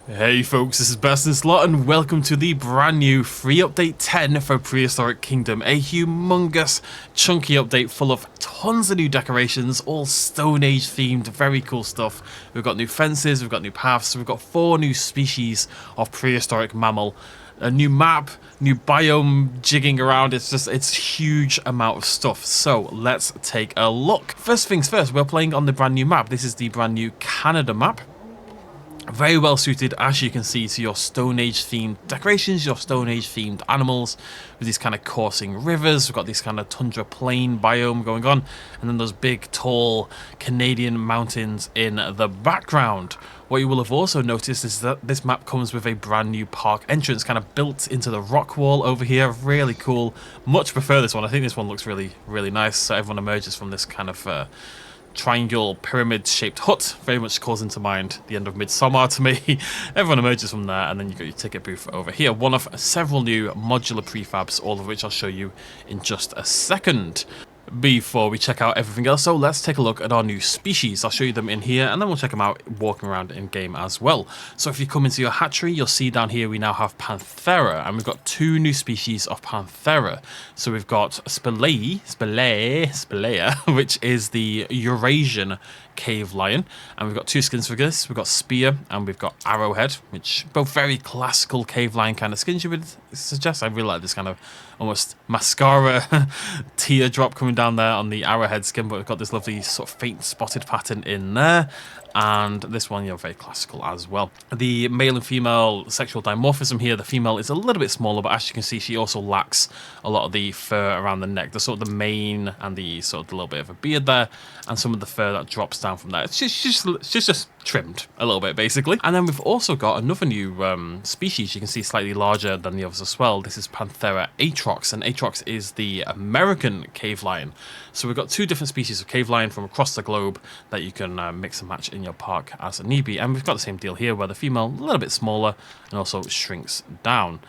Hey folks, this is Best in Slot and welcome to the brand new free update 10 for Prehistoric Kingdom. A humongous, chunky update full of tons of new decorations, all Stone Age themed, very cool stuff. We've got new fences, we've got new paths, we've got 4 new species of prehistoric mammal, a new map, new biome jigging around. It's huge amount of stuff. So let's take a look. First things first, we're playing on the brand new map. This is the brand new Canada map. Very well suited, as you can see, to your Stone Age themed decorations, your Stone Age themed animals, with these kind of coursing rivers. We've got this kind of tundra plain biome going on, and then those big tall Canadian mountains in the background. What you will have also noticed is that this map comes with a brand new park entrance kind of built into the rock wall over here. Really cool. Much prefer this one. I think this one looks really nice. So everyone emerges from this kind of triangle pyramid-shaped hut. Very much calls into mind the end of Midsummer to me. Everyone emerges from there, and then you've got your ticket booth over here. One of several new modular prefabs, all of which I'll show you in just a second. Before we check out everything else, so let's take a look at our new species. I'll show you them in here, and then we'll check them out walking around in game as well. So if you come into your hatchery, you'll see down here we now have Panthera, and we've got 2 new species of Panthera. So we've got Spelea, which is the Eurasian cave lion, and we've got 2 skins for this. We've got Spear and we've got Arrowhead, which both very classical cave lion kind of skins you would suggest. I really like this kind of almost mascara teardrop coming down there on the Arrowhead skin, but we've got this lovely sort of faint spotted pattern in there. And this one, very classical as well. The male and female sexual dimorphism here, the female is a little bit smaller, but as you can see, she also lacks a lot of the fur around the neck. The sort of the mane and the sort of the little bit of a beard there, and some of the fur that drops down from there. She's just trimmed a little bit, basically. And then we've also got another new species. You can see slightly larger than the others as well. This is Panthera atrox, and atrox is the American cave lion. So we've got 2 different species of cave lion from across the globe that you can mix and match in your park as a newbie. And we've got the same deal here, where the female a little bit smaller and also shrinks down.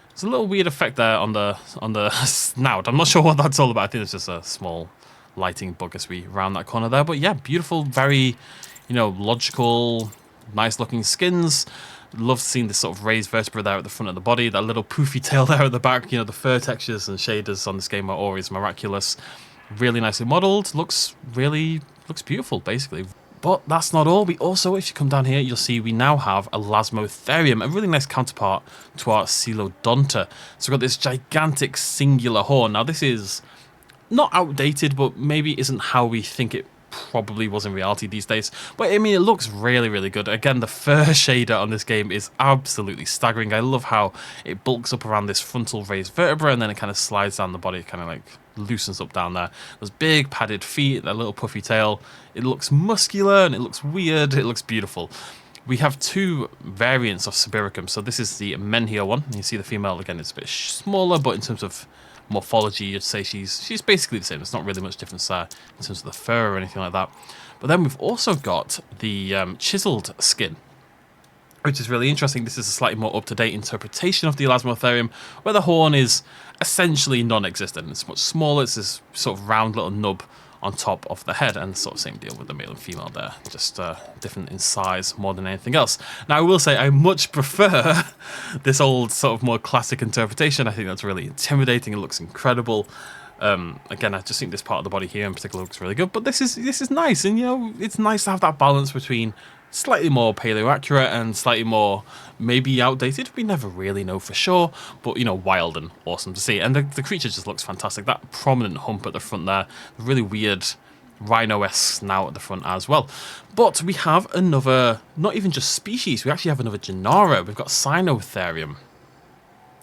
There's a little weird effect there on the snout. I'm not sure what that's all about. I think it's just a small lighting bug as we round that corner there. But yeah, beautiful, very logical, nice looking skins. Love seeing this sort of raised vertebra there at the front of the body, that little poofy tail there at the back. The fur textures and shaders on this game are always miraculous. Really nicely modelled, looks beautiful, basically. But that's not all. We also, if you come down here, you'll see we now have Elasmotherium, a really nice counterpart to our Coelodonta. So we've got this gigantic singular horn. Now this is not outdated, but maybe isn't how we think it probably was in reality these days. But I mean, it looks really good. Again, the fur shader on this game is absolutely staggering. I love how it bulks up around this frontal raised vertebra, and then it kind of slides down the body, kind of like loosens up down there. Those big padded feet, that little puffy tail. It looks muscular and it looks weird. It looks beautiful. We have 2 variants of Sibiricum. So this is the Menhir one. You see the female, again, it's a bit smaller, but in terms of morphology, you'd say she's basically the same. There's not really much difference there in terms of the fur or anything like that. But then we've also got the chiseled skin, which is really interesting. This is a slightly more up-to-date interpretation of the Elasmotherium, where the horn is essentially non-existent. It's much smaller. It's this sort of round little nub on top of the head, and sort of same deal with the male and female there, just different in size more than anything else. Now I will say I much prefer this old sort of more classic interpretation. I think that's really intimidating. It looks incredible. Again, I just think this part of the body here in particular looks really good, but this is nice, and it's nice to have that balance between slightly more paleo accurate and slightly more maybe outdated. We never really know for sure, but wild and awesome to see. And the creature just looks fantastic. That prominent hump at the front there, the really weird rhino-esque snout at the front as well. But we have another, not even just species, we actually have another genera. We've got Cynotherium,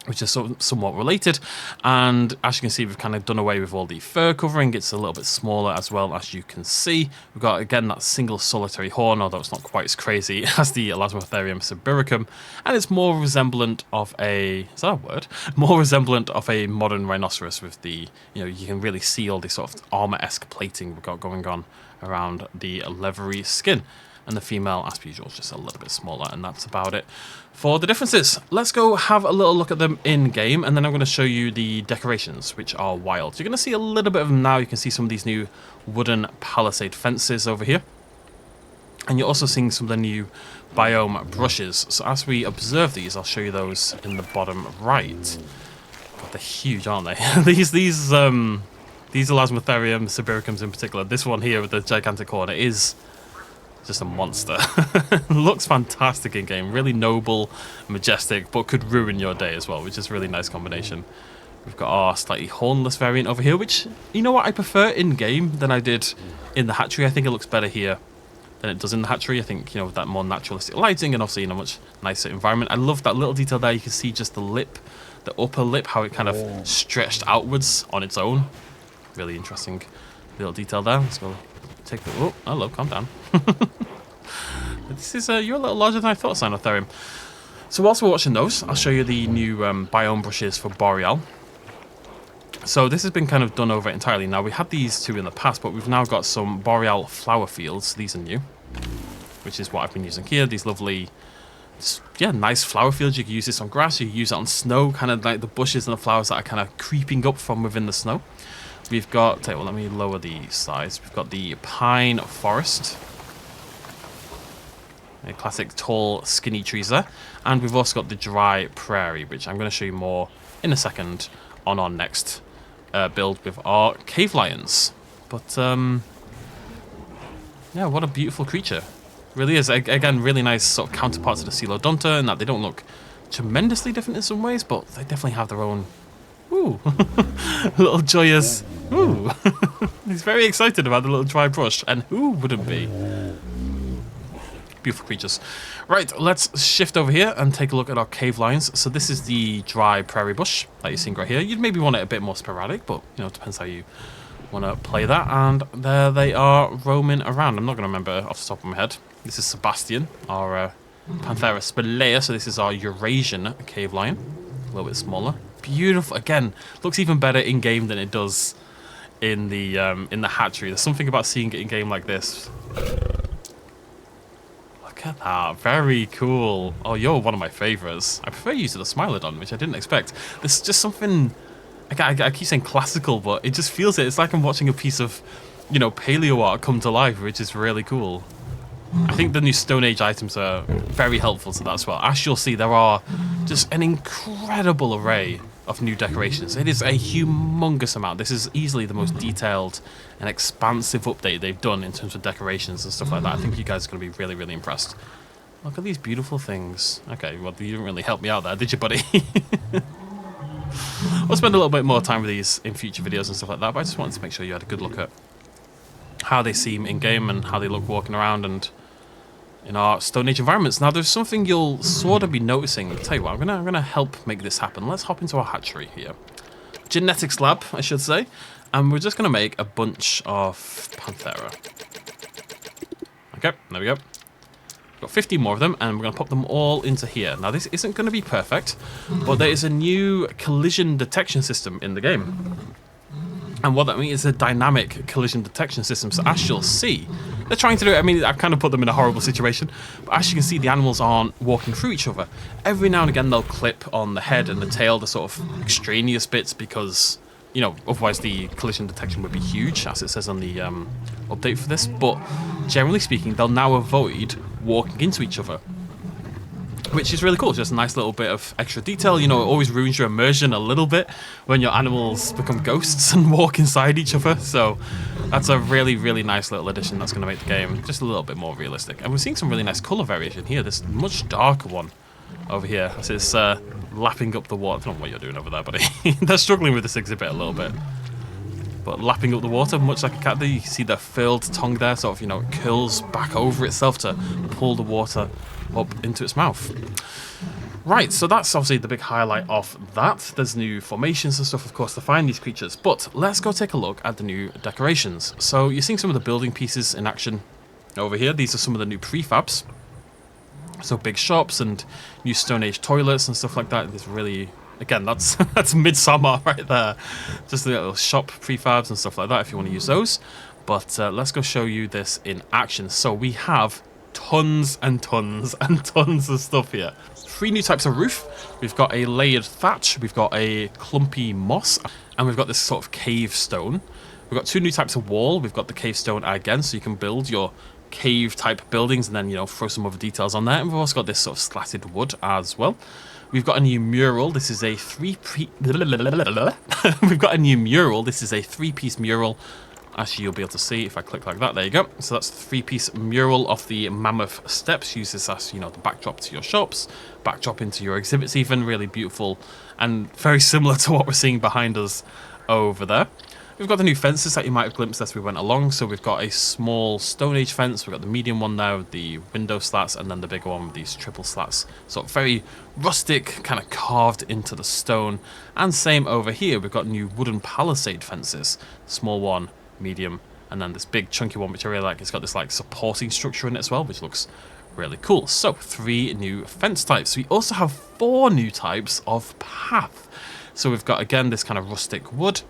which is somewhat related, and as you can see, we've kind of done away with all the fur covering. It's a little bit smaller as well, as you can see. We've got, again, that single solitary horn, although it's not quite as crazy as the Elasmotherium Sibiricum, and it's more resemblant of a, is that a word? More resemblant of a modern rhinoceros with the, you can really see all this sort of armor-esque plating we've got going on around the leathery skin. And the female, as per usual, is just a little bit smaller, and that's about it for the differences. Let's go have a little look at them in game, and then I'm going to show you the decorations, which are wild. So you're going to see a little bit of them now. You can see some of these new wooden palisade fences over here. And you're also seeing some of the new biome brushes. So as we observe these, I'll show you those in the bottom right. God, they're huge, aren't they? these Elasmotherium, Sibiricums in particular. This one here with the gigantic horn, it is just a monster. Looks fantastic in game. Really noble, majestic, but could ruin your day as well, which is a really nice combination. We've got our slightly hornless variant over here, which, you know what, I prefer in game than I did in the hatchery. I think it looks better here than it does in the hatchery. I think, you know, with that more naturalistic lighting and obviously in a much nicer environment. I love that little detail there. You can see just the lip, the upper lip, how it kind of stretched outwards on its own. Really interesting little detail there. Let's go take the... Oh, hello, calm down. This is, you're a little larger than I thought, Elasmotherium. So whilst we're watching those, I'll show you the new biome brushes for Boreal. So this has been kind of done over entirely. Now, we had these two in the past, but we've now got some Boreal flower fields. These are new, which is what I've been using here. These lovely, yeah, nice flower fields. You can use this on grass, you can use it on snow, kind of like the bushes and the flowers that are kind of creeping up from within the snow. We've got, well, let me lower the size. We've got the pine forest. A classic tall, skinny trees there. And we've also got the dry prairie, which I'm going to show you more in a second on our next build with our cave lions. But yeah, what a beautiful creature. Really is. Again, really nice sort of counterparts to the Coelodonta, in that they don't look tremendously different in some ways, but they definitely have their own, ooh, little joyous, ooh. He's very excited about the little dry brush, and who wouldn't be? Beautiful creatures. Right, let's shift over here and take a look at our cave lions. So this is the dry prairie bush that you're seeing right here. You'd maybe want it a bit more sporadic, but you know, it depends how you want to play that. And there they are roaming around. I'm not going to remember off the top of my head. This is Sebastian, our Panthera spelaea. So this is our Eurasian cave lion, a little bit smaller. Beautiful. Again, looks even better in game than it does in the hatchery. There's something about seeing it in game like this. Look at that, very cool. Oh, you're one of my favorites. I prefer you to the Smilodon, which I didn't expect. There's just something, I keep saying classical, but it just feels it. It's like I'm watching a piece of, you know, paleo art come to life, which is really cool. I think the new Stone Age items are very helpful to that as well. As you'll see, there are just an incredible array of new decorations. It is a humongous amount. This is easily the most detailed and expansive update they've done in terms of decorations and stuff like that. I think you guys are going to be really, really impressed. Look at these beautiful things. Okay, well, you didn't really help me out there, did you, buddy? We'll spend a little bit more time with these in future videos and stuff like that, but I just wanted to make sure you had a good look at how they seem in-game and how they look walking around and in our Stone Age environments. Now, there's something you'll sort of be noticing. I'll tell you what, I'm gonna help make this happen. Let's hop into our hatchery here. Genetics lab, I should say. And we're just gonna make a bunch of Panthera. Okay, there we go. We've got 50 more of them, and we're gonna pop them all into here. Now, this isn't gonna be perfect, but there is a new collision detection system in the game. And what that means is a dynamic collision detection system. So as you'll see, they're trying to do it. I mean, I've kind of put them in a horrible situation. But as you can see, the animals aren't walking through each other. Every now and again, they'll clip on the head and the tail, the sort of extraneous bits, because, you know, otherwise the collision detection would be huge, as it says on the update for this. But generally speaking, they'll now avoid walking into each other, which is really cool. It's just a nice little bit of extra detail. You know, it always ruins your immersion a little bit when your animals become ghosts and walk inside each other. So that's a really, really nice little addition that's going to make the game just a little bit more realistic. And we're seeing some really nice colour variation here. This much darker one over here as it's lapping up the water. I don't know what you're doing over there, buddy. They're struggling with this exhibit a little bit. But lapping up the water, much like a cat there. You can see the furled tongue there, sort of, you know, it curls back over itself to pull the water up into its mouth. Right, so that's obviously the big highlight of that. There's new formations and stuff, of course, to find these creatures. But let's go take a look at the new decorations. So you're seeing some of the building pieces in action over here. These are some of the new prefabs. So big shops and new Stone Age toilets and stuff like that. It's really, again, that's Midsummer right there. Just the little shop prefabs and stuff like that if you want to use those. But let's go show you this in action. So we have tons and tons and tons of stuff here. 3 new types of roof. We've got a layered thatch, we've got a clumpy moss, and we've got this sort of cave stone. We've got 2 new types of wall. We've got the cave stone again, so you can build your cave type buildings, and then, you know, throw some other details on there. And we've also got this sort of slatted wood as well. We've got a new mural. This is a we've got a new mural. This is a 3-piece mural. Actually, you'll be able to see if I click like that. There you go. So that's the 3-piece mural of the mammoth steps. Use this as, you know, the backdrop to your shops, backdrop into your exhibits even. Really beautiful and very similar to what we're seeing behind us over there. We've got the new fences that you might have glimpsed as we went along. So we've got a small Stone Age fence. We've got the medium one there with the window slats, and then the bigger one with these triple slats. So very rustic, kind of carved into the stone. And same over here. We've got new wooden palisade fences. Small one, medium, and then this big chunky one, which I really like. It's got this like supporting structure in it as well, which looks really cool. So 3 new fence types. We also have 4 new types of path. So we've got, again, this kind of rustic wood.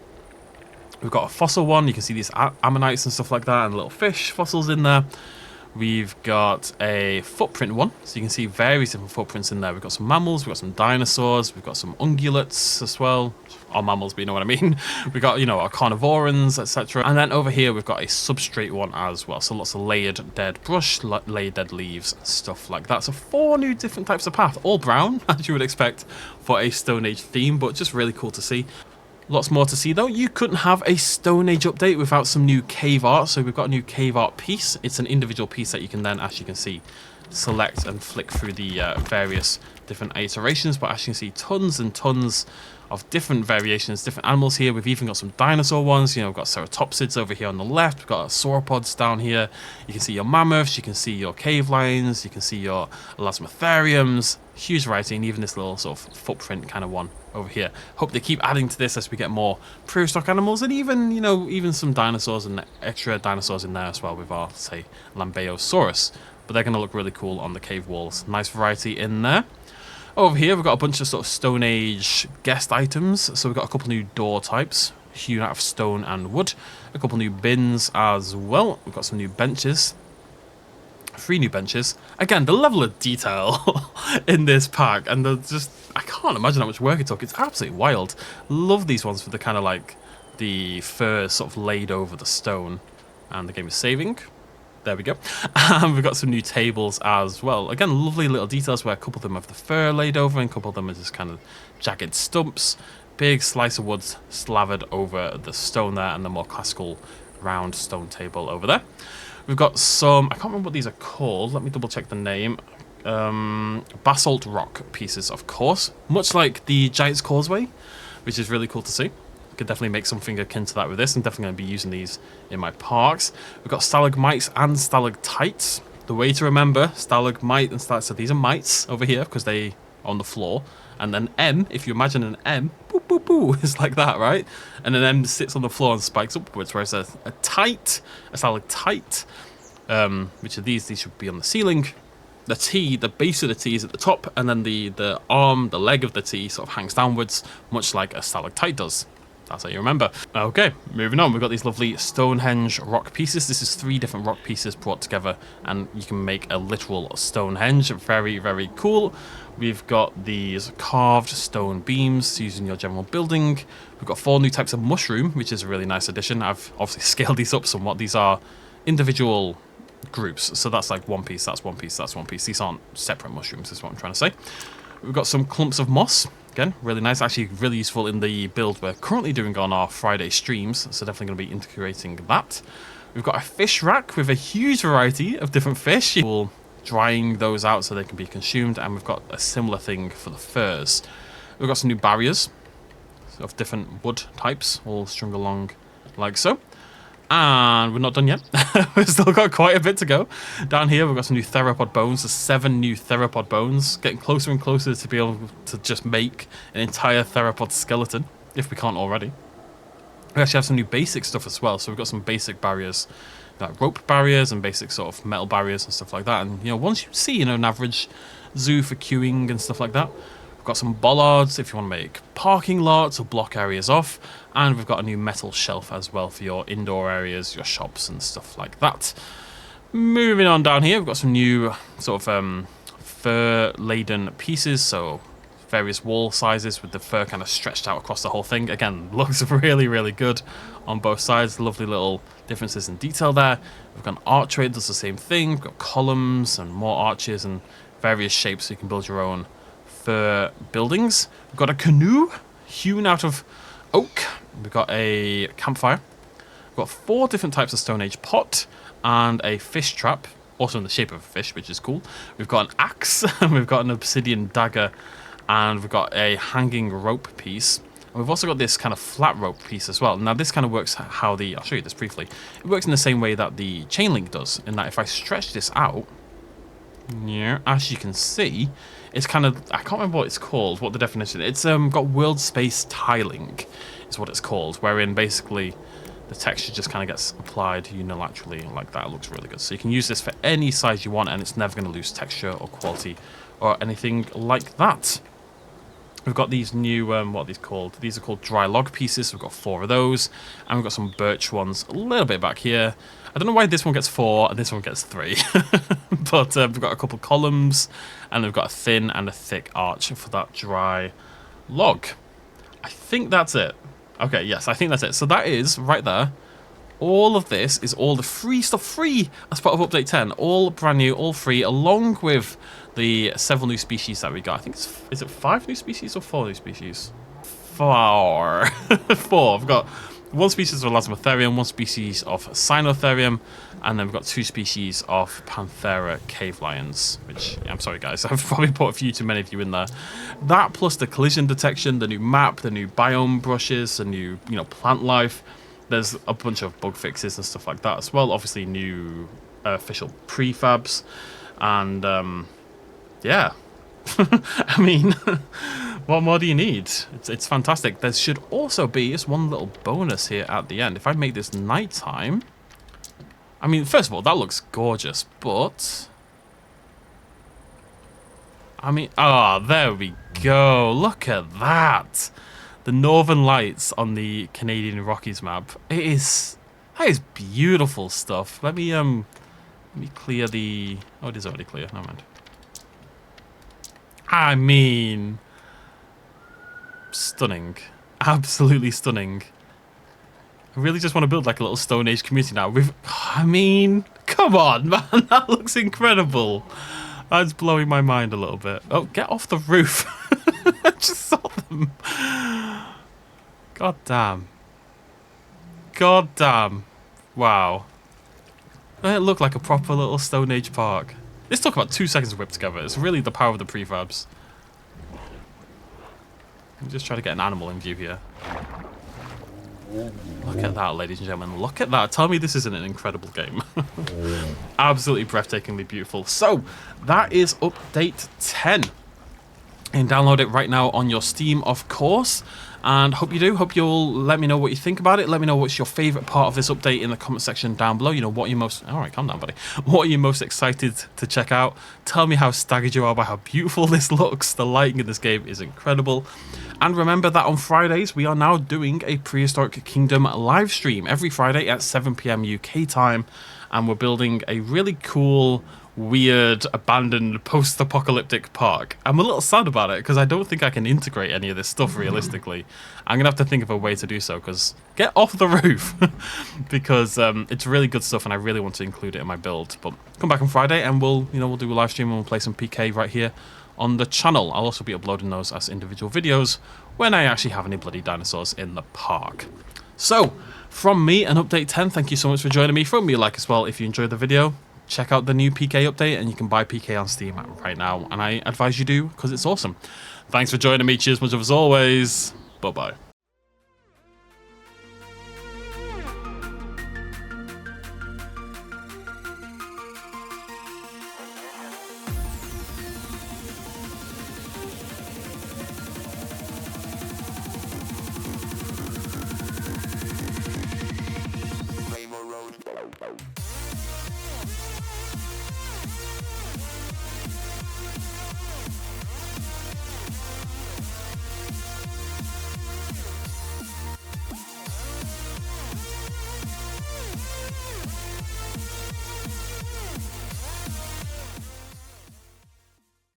We've got a fossil one. You can see these ammonites and stuff like that, and little fish fossils in there. We've got a footprint one, so you can see various different footprints in there. We've got some mammals, we've got some dinosaurs, we've got some ungulates as well. Or mammals, but you know what I mean. We've got, you know, our carnivorans, etc. And then over here we've got a substrate one as well. So lots of layered dead brush, layered dead leaves, stuff like that. So 4 new different types of path, all brown, as you would expect for a Stone Age theme, but just really cool to see. Lots more to see though. You couldn't have a Stone Age update without some new cave art. So we've got a new cave art piece. It's an individual piece that you can then, as you can see, select and flick through the various different iterations. But as you can see, tons and tons of different variations, different animals here. We've even got some dinosaur ones. You know, we've got ceratopsids over here on the left. We've got sauropods down here. You can see your mammoths. You can see your cave lions. You can see your Elasmotheriums. Huge variety, and even this little sort of footprint kind of one over here. Hope they keep adding to this as we get more prehistoric animals, and even, you know, even some dinosaurs and extra dinosaurs in there as well with our, say, Lambeosaurus. But they're going to look really cool on the cave walls. Nice variety in there. Over here, we've got a bunch of sort of Stone Age guest items. So we've got a couple new door types, hewn out of stone and wood. A couple new bins as well. We've got some new benches. 3 new benches. Again, the level of detail in this pack, and I can't imagine how much work it took. It's absolutely wild. Love these ones for the kind of like the fur sort of laid over the stone. And the game is saving. There we go. And we've got some new tables as well. Again, lovely little details where a couple of them have the fur laid over, and a couple of them are just kind of jagged stumps. Big slice of wood slathered over the stone there, and the more classical round stone table over there. We've got some, I can't remember what these are called. Let me double check the name. Basalt rock pieces, of course. Much like the Giant's Causeway, which is really cool to see. Could definitely make something akin to that with this. I'm definitely going to be using these in my parks. We've got stalagmites and stalactites. The way to remember stalagmite and stalactite, so these are mites over here because they are on the floor. And then M, if you imagine an M, boop, boop, boop, it's like that, right? And an M sits on the floor and spikes upwards, whereas a stalactite, which are these should be on the ceiling. The T, the base of the T is at the top, and then the arm, the leg of the T sort of hangs downwards, much like a stalactite does. That's how you remember. Okay, moving on. We've got these lovely Stonehenge rock pieces. This is 3 different rock pieces brought together, and you can make a literal Stonehenge. Very, very cool. We've got these carved stone beams to use in your general building. We've got 4 new types of mushroom, which is a really nice addition. I've obviously scaled these up somewhat. These are individual groups. So that's like 1 piece, that's 1 piece, that's 1 piece. These aren't separate mushrooms, is what I'm trying to say. We've got some clumps of moss. Again, really nice, actually really useful in the build we're currently doing on our Friday streams, so definitely going to be integrating that. We've got a fish rack with a huge variety of different fish. We'll drying those out so they can be consumed, and we've got a similar thing for the furs. We've got some new barriers of different wood types, all strung along like so. And we're not done yet. We've still got quite a bit to go. Down here, we've got some new theropod bones. There's 7 new theropod bones. Getting closer and closer to be able to just make an entire theropod skeleton, if we can't already. We actually have some new basic stuff as well. So we've got some basic barriers, like rope barriers and basic sort of metal barriers and stuff like that. And, you know, once you see, you know, an average zoo for queuing and stuff like that, we've got some bollards if you want to make parking lots or block areas off. And we've got a new metal shelf as well for your indoor areas, your shops and stuff like that. Moving on down here, we've got some new sort of fur-laden pieces. So various wall sizes with the fur kind of stretched out across the whole thing. Again, looks really, really good on both sides. Lovely little differences in detail there. We've got an archway that does the same thing. We've got columns and more arches and various shapes so you can build your own fur buildings. We've got a canoe hewn out of oak. We've got a campfire. We've got 4 different types of Stone Age pot and a fish trap, also in the shape of a fish, which is cool. We've got an axe, and we've got an obsidian dagger, and we've got a hanging rope piece. And we've also got this kind of flat rope piece as well. Now this kind of works how the, I'll show you this briefly. It works in the same way that the chain link does, in that if I stretch this out, yeah, as you can see, it's kind of, I can't remember what it's called, what the definition is. It's got world space tiling, is what it's called, wherein basically the texture just kind of gets applied unilaterally like that. It looks really good. So you can use this for any size you want, and it's never going to lose texture or quality or anything like that. We've got these new, what are these called? These are called dry log pieces. We've got 4 of those, and we've got some birch ones a little bit back here. I don't know why this one gets 4 and this one gets 3, but we've got a couple columns, and we've got a thin and a thick arch for that dry log. I think that's it. Okay, yes, I think that's it. So that is, right there, all of this is all the free stuff, free as part of Update 10. All brand new, all free, along with the several new species that we got. I think it's, is it 5 new species or 4 new species? 4. 4. I've got 1 species of Elasmotherium, 1 species of Sinotherium, and then we've got 2 species of Panthera cave lions, which, yeah, I'm sorry guys, I've probably put a few too many of you in there. That plus the collision detection, the new map, the new biome brushes, the new, you know, plant life. There's a bunch of bug fixes and stuff like that as well. Obviously new official prefabs, and yeah. I mean, what more do you need? It's fantastic. There should also be just one little bonus here at the end. If I make this nighttime, I mean, first of all, that looks gorgeous, but I mean, oh, there we go. Look at that. The Northern Lights on the Canadian Rockies map. That is beautiful stuff. Let me clear the, oh, it is already clear. Never mind. I mean, stunning. Absolutely stunning. I really just want to build like a little Stone Age community now. I mean, come on, man. That looks incredible. That's blowing my mind a little bit. Oh, get off the roof. I just saw them. God damn. God damn. Wow. It looked like a proper little Stone Age park. This took about 2 seconds to whip together. It's really the power of the prefabs. I'm just trying to get an animal in view here. Look at that, ladies and gentlemen. Look at that. Tell me this isn't an incredible game. Absolutely breathtakingly beautiful. So, that is Update 10. And download it right now on your Steam, of course. And hope you do. Hope you'll let me know what you think about it. Let me know what's your favourite part of this update in the comment section down below. You know, what you're most... Alright, calm down, buddy. What are you most excited to check out? Tell me how staggered you are by how beautiful this looks. The lighting in this game is incredible. And remember that on Fridays, we are now doing a Prehistoric Kingdom live stream every Friday at 7 PM UK time. And we're building a really cool, weird, abandoned, post-apocalyptic park. I'm a little sad about it because I don't think I can integrate any of this stuff realistically. I'm going to have to think of a way to do so, because get off the roof. Because it's really good stuff and I really want to include it in my build. But come back on Friday and we'll do a live stream and we'll play some PK right here on the channel. I'll also be uploading those as individual videos when I actually have any bloody dinosaurs in the park. So, from me and Update 10, thank you so much for joining me. Throw me a like as well if you enjoyed the video. Check out the new PK update, and you can buy PK on Steam right now, and I advise you do because it's awesome. Thanks for joining me. Cheers much as always. Bye-bye.